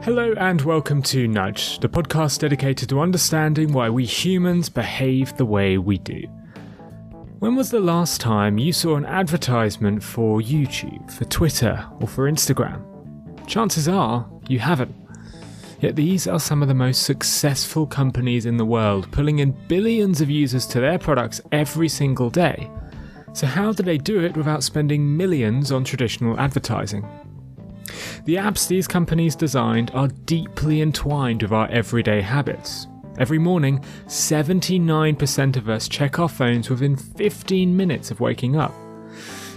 Hello and welcome to Nudge, the podcast dedicated to understanding why we humans behave the way we do. When was the last time you saw an advertisement for YouTube, for Twitter, or for Instagram? Chances are you haven't. Yet these are some of the most successful companies in the world, pulling in billions of users to their products every single day. So how do they do it without spending millions on traditional advertising? The apps these companies designed are deeply entwined with our everyday habits. Every morning, 79% of us check our phones within 15 minutes of waking up.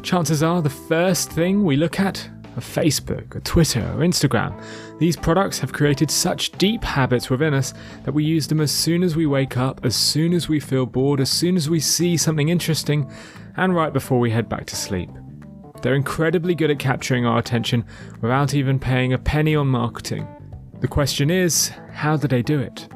Chances are the first thing we look at are Facebook, or Twitter, or Instagram. These products have created such deep habits within us that we use them as soon as we wake up, as soon as we feel bored, as soon as we see something interesting, and right before we head back to sleep. They're incredibly good at capturing our attention without even paying a penny on marketing. The question is, how do they do it?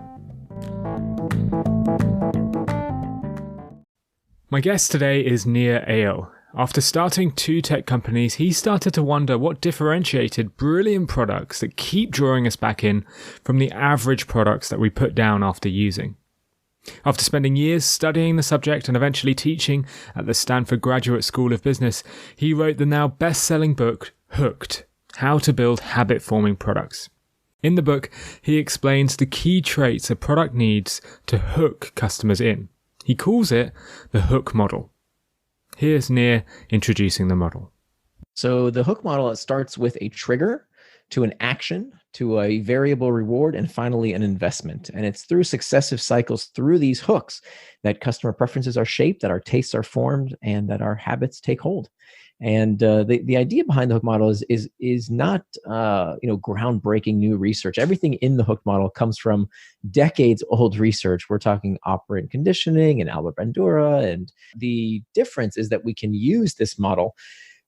My guest today is Nir Eyal. After starting two tech companies, he started to wonder what differentiated brilliant products that keep drawing us back in from the average products that we put down after using. After spending years studying the subject and eventually teaching at the Stanford Graduate School of Business, he wrote the now best-selling book, Hooked: How to Build Habit-Forming Products. In the book, he explains the key traits a product needs to hook customers in. He calls it the hook model. Here's Nir introducing the model. So the hook model, it starts with a trigger to an action, to a variable reward, and finally an investment. And it's through successive cycles through these hooks that customer preferences are shaped, that our tastes are formed, and that our habits take hold. And the idea behind the hook model is not groundbreaking new research. Everything in the hook model comes from decades old research. We're talking Operant Conditioning and Albert Bandura. And the difference is that we can use this model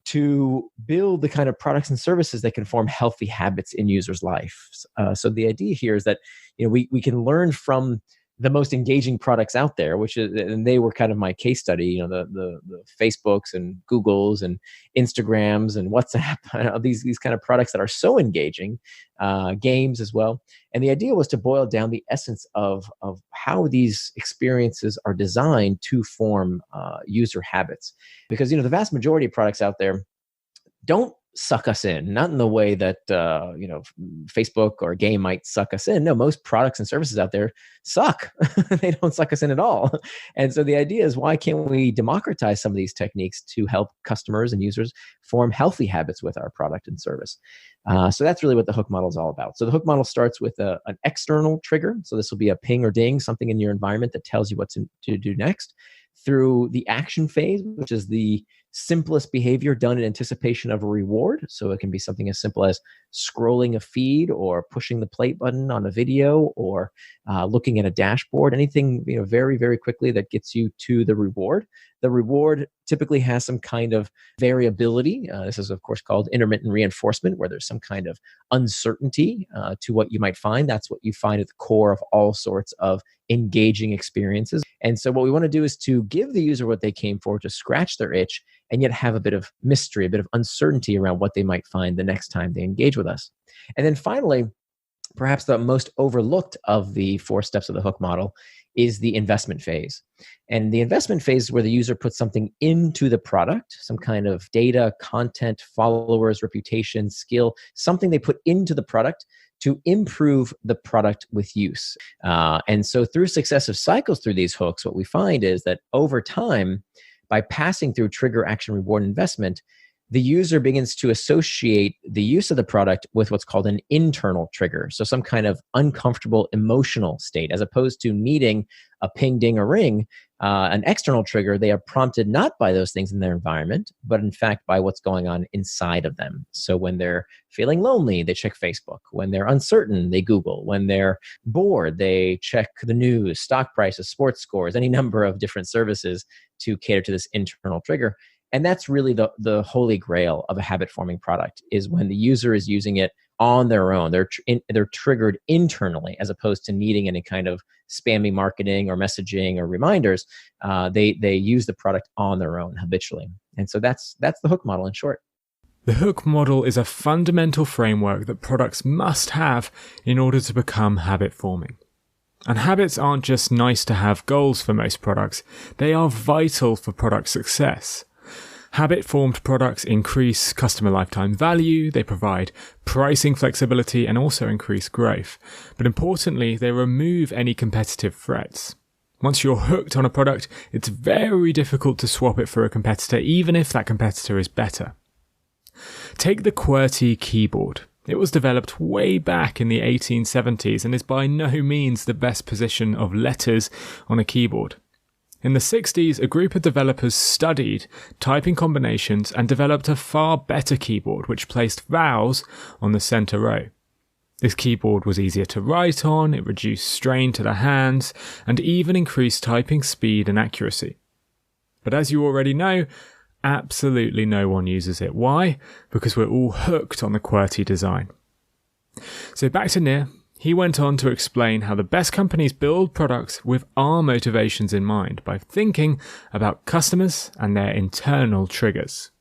to build the kind of products and services that can form healthy habits in users' lives. So the idea here is that we can learn from the most engaging products out there, and they were kind of my case study. The Facebooks and Googles and Instagrams and WhatsApp, these kind of products that are so engaging, games as well. And the idea was to boil down the essence of how these experiences are designed to form user habits. Because the vast majority of products out there don't suck us in, not in the way that Facebook or a game might suck us in. No, most products and services out there suck. They don't suck us in at all. And so the idea is, why can't we democratize some of these techniques to help customers and users form healthy habits with our product and service? So that's really what the hook model is all about. So the hook model starts with an external trigger. So this will be a ping or ding, something in your environment that tells you what to do next, through the action phase, which is the simplest behavior done in anticipation of a reward. So it can be something as simple as scrolling a feed, or pushing the play button on a video, or looking at a dashboard, anything very, very quickly that gets you to the reward. The reward typically has some kind of variability. This is, of course, called intermittent reinforcement, where there's some kind of uncertainty to what you might find. That's what you find at the core of all sorts of engaging experiences. And so what we want to do is to give the user what they came for, to scratch their itch, and yet have a bit of mystery, a bit of uncertainty around what they might find the next time they engage with us. And then finally, perhaps the most overlooked of the 4 steps of the hook model is the investment phase. And the investment phase is where the user puts something into the product, some kind of data, content, followers, reputation, skill, something they put into the product to improve the product with use. And so through successive cycles through these hooks, what we find is that over time, by passing through trigger, action, reward, investment, the user begins to associate the use of the product with what's called an internal trigger. So some kind of uncomfortable emotional state, as opposed to needing a ping, ding, or ring, an external trigger. They are prompted not by those things in their environment, but in fact by what's going on inside of them. So when they're feeling lonely, they check Facebook. When they're uncertain, they Google. When they're bored, they check the news, stock prices, sports scores, any number of different services to cater to this internal trigger. And that's really the holy grail of a habit-forming product, is when the user is using it on their own. They're triggered internally, as opposed to needing any kind of spammy marketing or messaging or reminders. They use the product on their own habitually. And so that's the hook model in short. The hook model is a fundamental framework that products must have in order to become habit forming. And habits aren't just nice to have goals for most products, they are vital for product success. Habit-formed products increase customer lifetime value, they provide pricing flexibility and also increase growth. But importantly, they remove any competitive threats. Once you're hooked on a product, it's very difficult to swap it for a competitor, even if that competitor is better. Take the QWERTY keyboard. It was developed way back in the 1870s and is by no means the best position of letters on a keyboard. In the 60s, a group of developers studied typing combinations and developed a far better keyboard which placed vowels on the center row. This keyboard was easier to write on, it reduced strain to the hands, and even increased typing speed and accuracy. But as you already know, absolutely no one uses it. Why? Because we're all hooked on the QWERTY design. So back to Nir. He went on to explain how the best companies build products with our motivations in mind by thinking about customers and their internal triggers.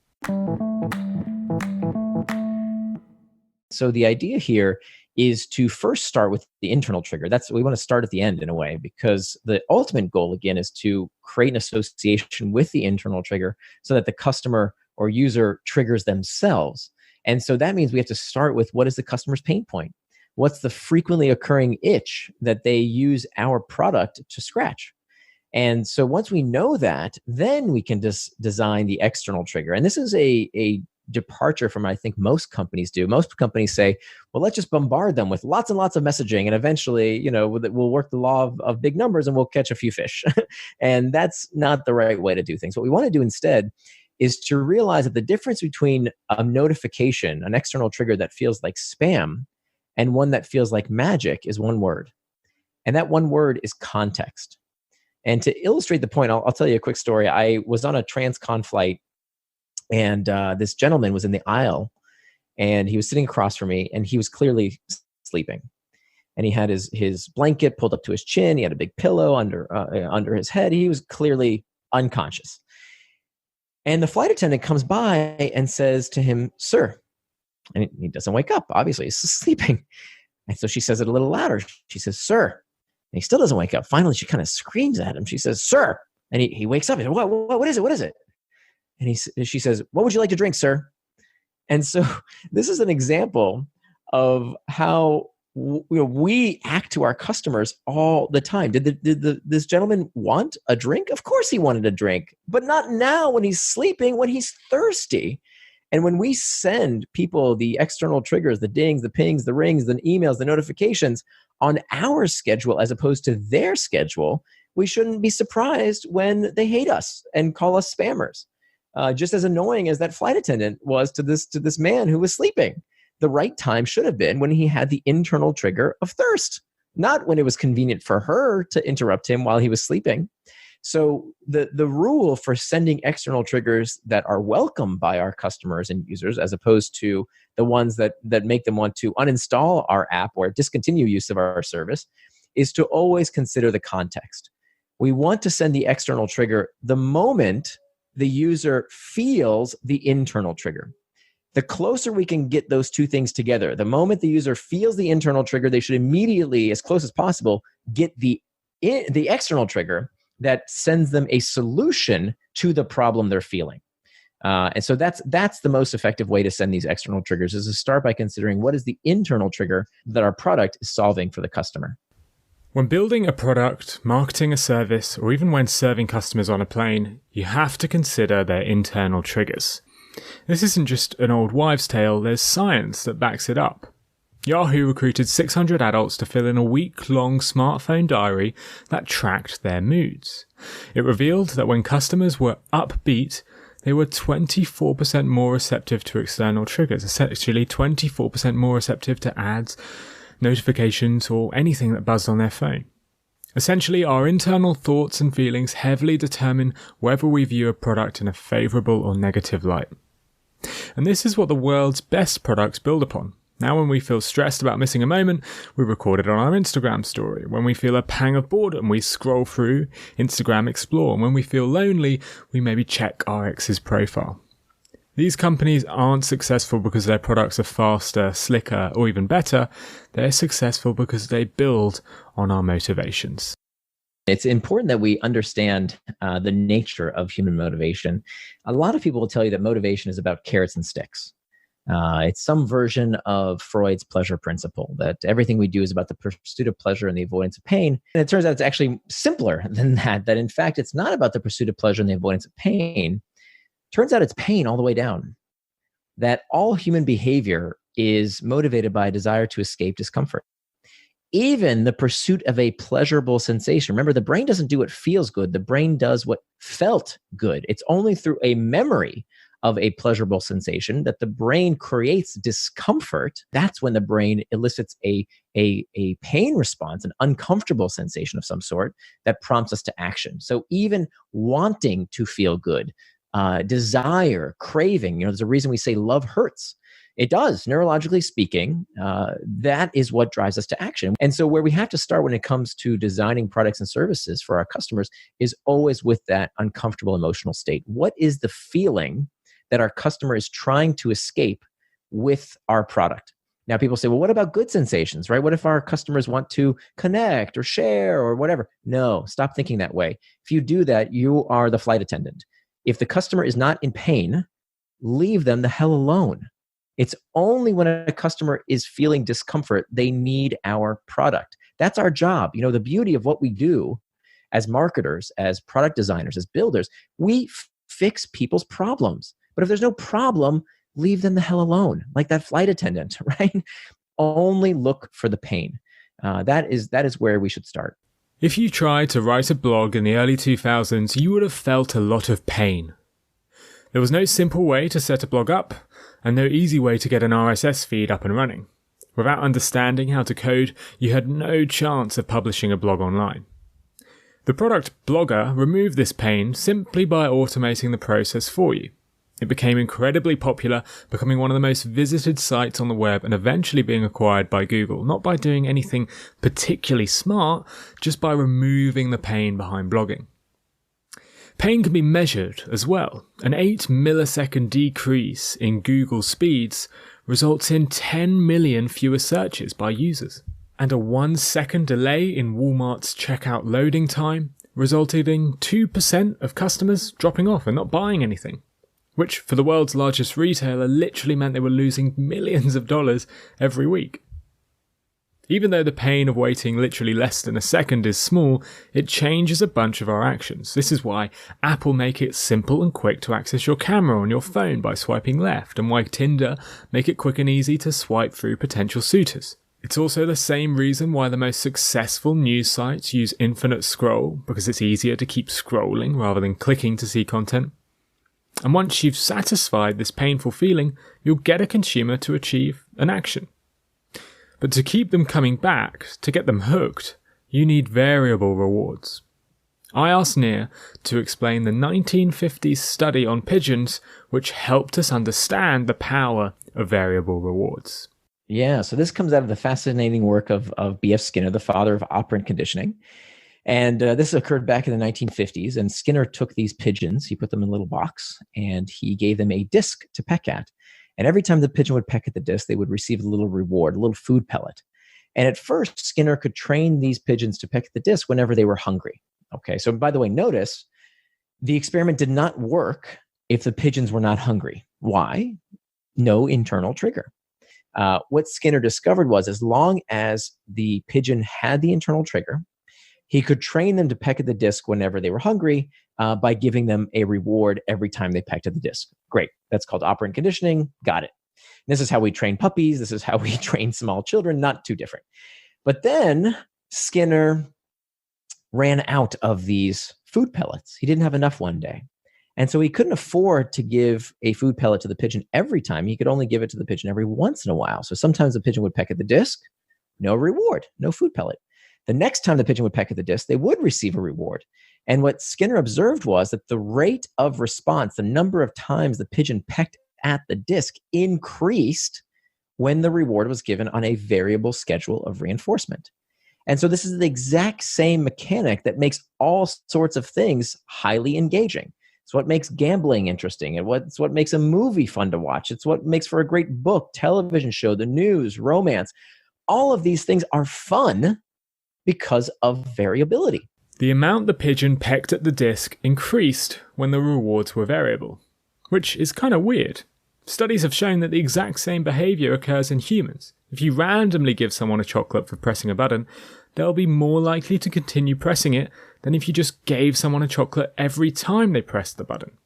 So the idea here is to first start with the internal trigger. We want to start at the end in a way, because the ultimate goal again is to create an association with the internal trigger so that the customer or user triggers themselves. And so that means we have to start with, what is the customer's pain point? What's the frequently occurring itch that they use our product to scratch? And so once we know that, then we can just design the external trigger. And this is a departure from what I think most companies do. Most companies say, well, let's just bombard them with lots and lots of messaging, and eventually, we'll work the law of big numbers and we'll catch a few fish. And that's not the right way to do things. What we want to do instead is to realize that the difference between a notification, an external trigger that feels like spam, and one that feels like magic is one word. And that one word is context. And to illustrate the point, I'll tell you a quick story. I was on a transcon flight, and this gentleman was in the aisle, and he was sitting across from me, and he was clearly sleeping. And he had his blanket pulled up to his chin. He had a big pillow under his head. He was clearly unconscious. And the flight attendant comes by and says to him, "Sir," and he doesn't wake up. Obviously, he's sleeping. And so she says it a little louder. She says, "Sir." And he still doesn't wake up. Finally, she kind of screams at him. She says, "Sir." And he wakes up. He says, What is it? What is it? And she says, "What would you like to drink, sir?" And so this is an example of how we act to our customers all the time. Did this gentleman want a drink? Of course he wanted a drink, but not now when he's sleeping, when he's thirsty. And when we send people the external triggers, the dings, the pings, the rings, the emails, the notifications on our schedule as opposed to their schedule, we shouldn't be surprised when they hate us and call us spammers. Just as annoying as that flight attendant was to this man who was sleeping. The right time should have been when he had the internal trigger of thirst, not when it was convenient for her to interrupt him while he was sleeping. So the rule for sending external triggers that are welcomed by our customers and users, as opposed to the ones that make them want to uninstall our app or discontinue use of our service, is to always consider the context. We want to send the external trigger the moment the user feels the internal trigger. The closer we can get those two things together, the moment the user feels the internal trigger, they should immediately, as close as possible, get the external trigger that sends them a solution to the problem they're feeling. And so that's the most effective way to send these external triggers, is to start by considering what is the internal trigger that our product is solving for the customer. When building a product, marketing a service, or even when serving customers on a plane, you have to consider their internal triggers. This isn't just an old wives' tale, there's science that backs it up. Yahoo recruited 600 adults to fill in a week-long smartphone diary that tracked their moods. It revealed that when customers were upbeat, they were 24% more receptive to external triggers, essentially 24% more receptive to ads, notifications, or anything that buzzed on their phone. Essentially, our internal thoughts and feelings heavily determine whether we view a product in a favourable or negative light. And this is what the world's best products build upon. Now when we feel stressed about missing a moment, we record it on our Instagram story. When we feel a pang of boredom, we scroll through Instagram Explore. And when we feel lonely, we maybe check our ex's profile. These companies aren't successful because their products are faster, slicker, or even better. They're successful because they build on our motivations. It's important that we understand the nature of human motivation. A lot of people will tell you that motivation is about carrots and sticks. It's some version of Freud's pleasure principle, that everything we do is about the pursuit of pleasure and the avoidance of pain. And it turns out it's actually simpler than that in fact, it's not about the pursuit of pleasure and the avoidance of pain. Turns out it's pain all the way down. That all human behavior is motivated by a desire to escape discomfort. Even the pursuit of a pleasurable sensation. Remember, the brain doesn't do what feels good. The brain does what felt good. It's only through a memory of a pleasurable sensation that the brain creates discomfort. That's when the brain elicits a pain response, an uncomfortable sensation of some sort that prompts us to action. So even wanting to feel good, desire, craving, there's a reason we say love hurts. It does, neurologically speaking. That is what drives us to action. And so where we have to start when it comes to designing products and services for our customers is always with that uncomfortable emotional state. What is the feeling that our customer is trying to escape with our product? Now, people say, well, what about good sensations, right? What if our customers want to connect or share or whatever? No, stop thinking that way. If you do that, you are the flight attendant. If the customer is not in pain, leave them the hell alone. It's only when a customer is feeling discomfort, they need our product. That's our job. The beauty of what we do as marketers, as product designers, as builders, we fix people's problems. But if there's no problem, leave them the hell alone, like that flight attendant, right? Only look for the pain. That is where we should start. If you tried to write a blog in the early 2000s, you would have felt a lot of pain. There was no simple way to set a blog up, and no easy way to get an RSS feed up and running. Without understanding how to code, you had no chance of publishing a blog online. The product Blogger removed this pain simply by automating the process for you. It became incredibly popular, becoming one of the most visited sites on the web and eventually being acquired by Google, not by doing anything particularly smart, just by removing the pain behind blogging. Pain can be measured as well. An 8 millisecond decrease in Google speeds results in 10 million fewer searches by users. And a 1 second delay in Walmart's checkout loading time resulted in 2% of customers dropping off and not buying anything, which for the world's largest retailer literally meant they were losing millions of dollars every week. Even though the pain of waiting literally less than a second is small, it changes a bunch of our actions. This is why Apple make it simple and quick to access your camera on your phone by swiping left, and why Tinder make it quick and easy to swipe through potential suitors. It's also the same reason why the most successful news sites use infinite scroll, because it's easier to keep scrolling rather than clicking to see content. And once you've satisfied this painful feeling, you'll get a consumer to achieve an action. But to keep them coming back, to get them hooked, you need variable rewards. I asked Nir to explain the 1950s study on pigeons, which helped us understand the power of variable rewards. Yeah, so this comes out of the fascinating work of B.F. Skinner, the father of operant conditioning. And this occurred back in the 1950s. And Skinner took these pigeons, he put them in a little box, and he gave them a disc to peck at. And every time the pigeon would peck at the disc, they would receive a little reward, a little food pellet. And at first, Skinner could train these pigeons to peck at the disc whenever they were hungry. Okay, so by the way, notice the experiment did not work if the pigeons were not hungry. Why? No internal trigger. What Skinner discovered was as long as the pigeon had the internal trigger, he could train them to peck at the disc whenever they were hungry by giving them a reward every time they pecked at the disc. Great. That's called operant conditioning. Got it. This is how we train puppies. This is how we train small children. Not too different. But then Skinner ran out of these food pellets. He didn't have enough one day. And so he couldn't afford to give a food pellet to the pigeon every time. He could only give it to the pigeon every once in a while. So sometimes the pigeon would peck at the disc, no reward, no food pellet. The next time the pigeon would peck at the disc, they would receive a reward. And what Skinner observed was that the rate of response, the number of times the pigeon pecked at the disc, increased when the reward was given on a variable schedule of reinforcement. And so this is the exact same mechanic that makes all sorts of things highly engaging. It's what makes gambling interesting. It's what makes a movie fun to watch. It's what makes for a great book, television show, the news, romance. All of these things are fun because of variability. The amount the pigeon pecked at the disc increased when the rewards were variable, which is kind of weird. Studies have shown that the exact same behaviour occurs in humans. If you randomly give someone a chocolate for pressing a button, they'll be more likely to continue pressing it than if you just gave someone a chocolate every time they pressed the button.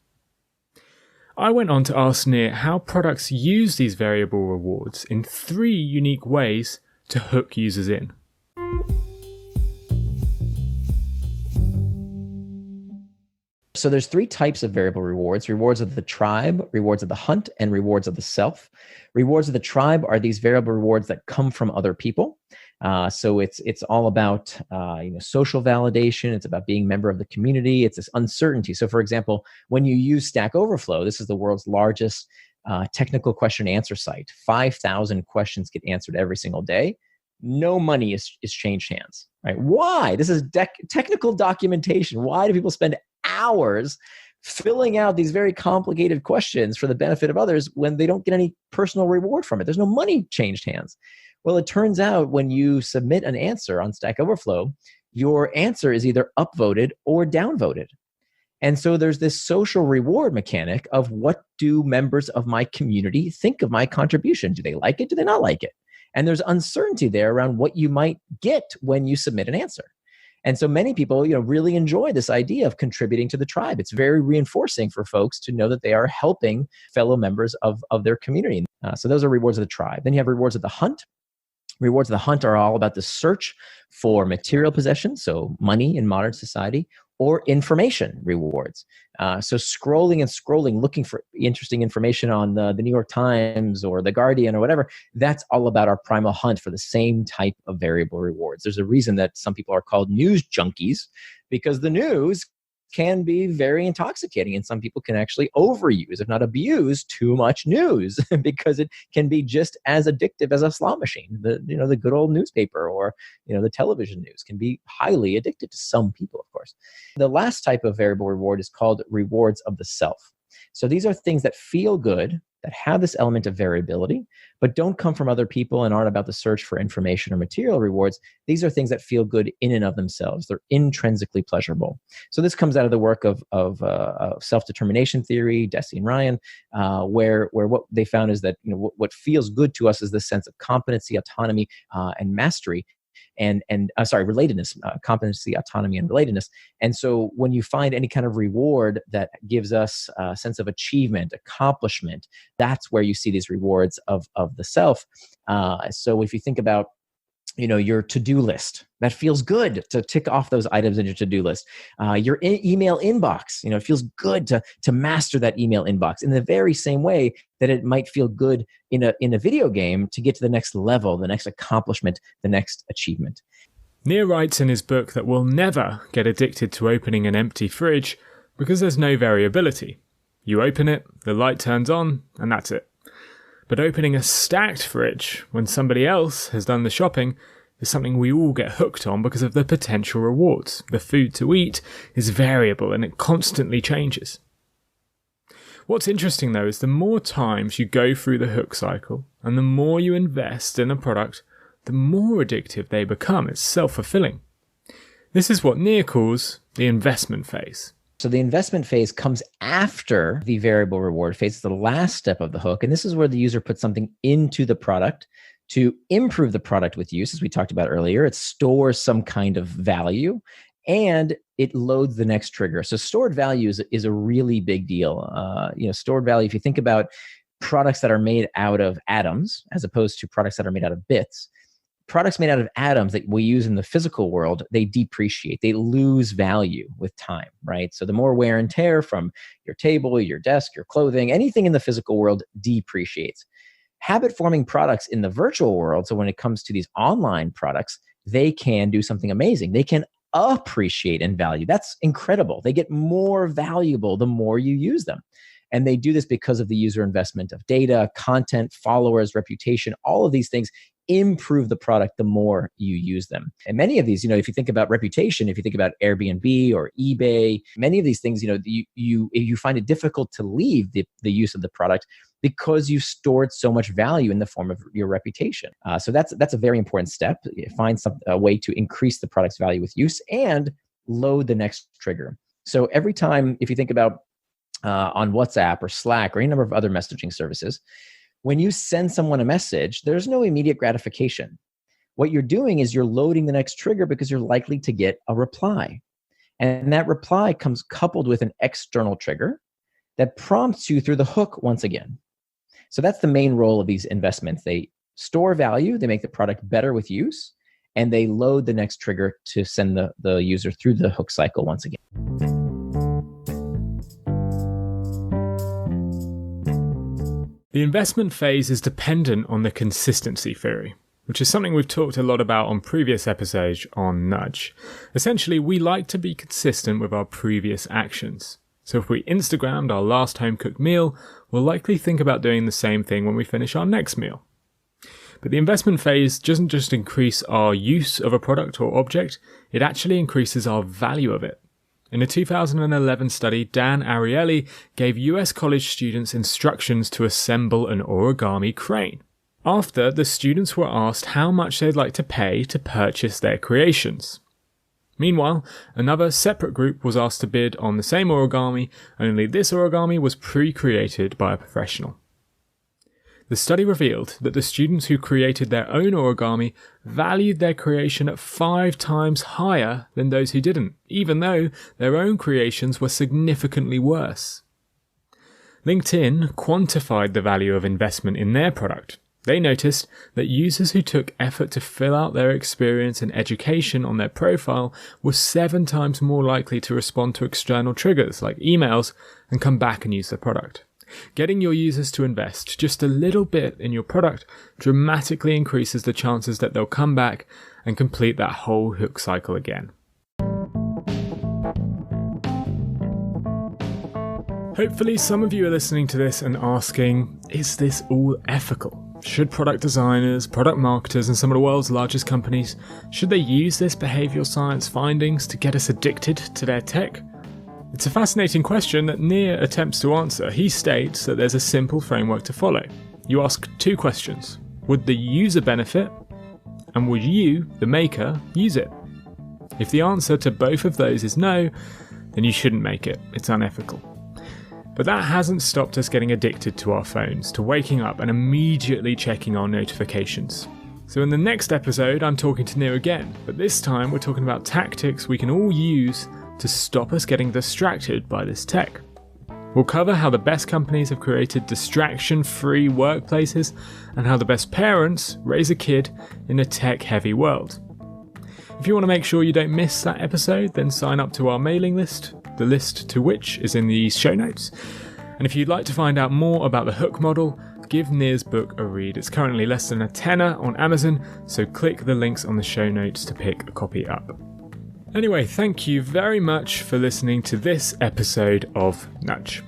I went on to ask Nir how products use these variable rewards in 3 unique ways to hook users in. So there's 3 types of variable rewards: rewards of the tribe, rewards of the hunt, and rewards of the self. Rewards of the tribe are these variable rewards that come from other people. So it's all about social validation. It's about being a member of the community. It's this uncertainty. So for example, when you use Stack Overflow, this is the world's largest technical question answer site. 5,000 questions get answered every single day. No money is changed hands, right? Why? This is technical documentation. Why do people spend hours filling out these very complicated questions for the benefit of others when they don't get any personal reward from it? There's no money changed hands. Well, it turns out when you submit an answer on Stack Overflow, your answer is either upvoted or downvoted. And so there's this social reward mechanic of what do members of my community think of my contribution? Do they like it? Do they not like it? And there's uncertainty there around what you might get when you submit an answer. And so many people, really enjoy this idea of contributing to the tribe. It's very reinforcing for folks to know that they are helping fellow members of their community. So those are rewards of the tribe. Then you have rewards of the hunt. Rewards of the hunt are all about the search for material possessions, so money in modern society, or information rewards. So scrolling, looking for interesting information on the New York Times or the Guardian or whatever, that's all about our primal hunt for the same type of variable rewards. There's a reason that some people are called news junkies, because the news can be very intoxicating, and some people can actually overuse, if not abuse, too much news because it can be just as addictive as a slot machine. The good old newspaper or the television news can be highly addictive to some people, of course. The last type of variable reward is called rewards of the self. So these are things that feel good, that have this element of variability, but don't come from other people and aren't about the search for information or material rewards. These are things that feel good in and of themselves. They're intrinsically pleasurable. So this comes out of the work of self-determination theory, Deci and Ryan, where what they found is that what feels good to us is this sense of competency, autonomy, and mastery. Relatedness, competency, autonomy, and relatedness. And so when you find any kind of reward that gives us a sense of achievement, accomplishment, that's where you see these rewards of the self. So if you think about your to-do list, that feels good to tick off those items in your to-do list. Your email inbox, it feels good to master that email inbox in the very same way that it might feel good in a video game to get to the next level, the next accomplishment, the next achievement. Nir writes in his book that we'll never get addicted to opening an empty fridge because there's no variability. You open it, the light turns on, and that's it. But opening a stacked fridge when somebody else has done the shopping is something we all get hooked on because of the potential rewards. The food to eat is variable and it constantly changes. What's interesting though is the more times you go through the hook cycle and the more you invest in a product, the more addictive they become. It's self-fulfilling. This is what Nir calls the investment phase. So the investment phase comes after the variable reward phase. It's the last step of the hook. And this is where the user puts something into the product to improve the product with use, as we talked about earlier. It stores some kind of value and it loads the next trigger. So stored value is a really big deal. Stored value, if you think about products that are made out of atoms as opposed to products that are made out of bits, products made out of atoms that we use in the physical world, they depreciate, they lose value with time, right? So the more wear and tear from your table, your desk, your clothing, anything in the physical world depreciates. Habit-forming products in the virtual world, so when it comes to these online products, they can do something amazing. They can appreciate in value. That's incredible. They get more valuable the more you use them. And they do this because of the user investment of data, content, followers, reputation, all of these things improve the product the more you use them. And many of these, if you think about reputation, if you think about Airbnb or eBay, many of these things, you find it difficult to leave the use of the product because you've stored so much value in the form of your reputation. So that's a very important step. Find a way to increase the product's value with use and load the next trigger. So every time, if you think about on WhatsApp or Slack or any number of other messaging services, when you send someone a message, there's no immediate gratification. What you're doing is you're loading the next trigger because you're likely to get a reply. And that reply comes coupled with an external trigger that prompts you through the hook once again. So that's the main role of these investments. They store value, they make the product better with use, and they load the next trigger to send the user through the hook cycle once again. The investment phase is dependent on the consistency theory, which is something we've talked a lot about on previous episodes on Nudge. Essentially, we like to be consistent with our previous actions. So if we Instagrammed our last home-cooked meal, we'll likely think about doing the same thing when we finish our next meal. But the investment phase doesn't just increase our use of a product or object, it actually increases our value of it. In a 2011 study, Dan Ariely gave US college students instructions to assemble an origami crane. After, the students were asked how much they'd like to pay to purchase their creations. Meanwhile, another separate group was asked to bid on the same origami, only this origami was pre-created by a professional. The study revealed that the students who created their own origami valued their creation at 5 times higher than those who didn't, even though their own creations were significantly worse. LinkedIn quantified the value of investment in their product. They noticed that users who took effort to fill out their experience and education on their profile were 7 times more likely to respond to external triggers like emails and come back and use the product. Getting your users to invest just a little bit in your product dramatically increases the chances that they'll come back and complete that whole hook cycle again. Hopefully some of you are listening to this and asking, is this all ethical? Should product designers, product marketers, and some of the world's largest companies, should they use this behavioral science findings to get us addicted to their tech? It's a fascinating question that Nir attempts to answer. He states that there's a simple framework to follow. You ask 2 questions. Would the user benefit? And would you, the maker, use it? If the answer to both of those is no, then you shouldn't make it. It's unethical. But that hasn't stopped us getting addicted to our phones, to waking up and immediately checking our notifications. So in the next episode, I'm talking to Nir again, but this time we're talking about tactics we can all use to stop us getting distracted by this tech. We'll cover how the best companies have created distraction-free workplaces and how the best parents raise a kid in a tech-heavy world. If you want to make sure you don't miss that episode, then sign up to our mailing list, the list to which is in the show notes. And if you'd like to find out more about the hook model, give Nir's book a read. It's currently less than $10 on Amazon, so click the links on the show notes to pick a copy up. Anyway, thank you very much for listening to this episode of Nudge.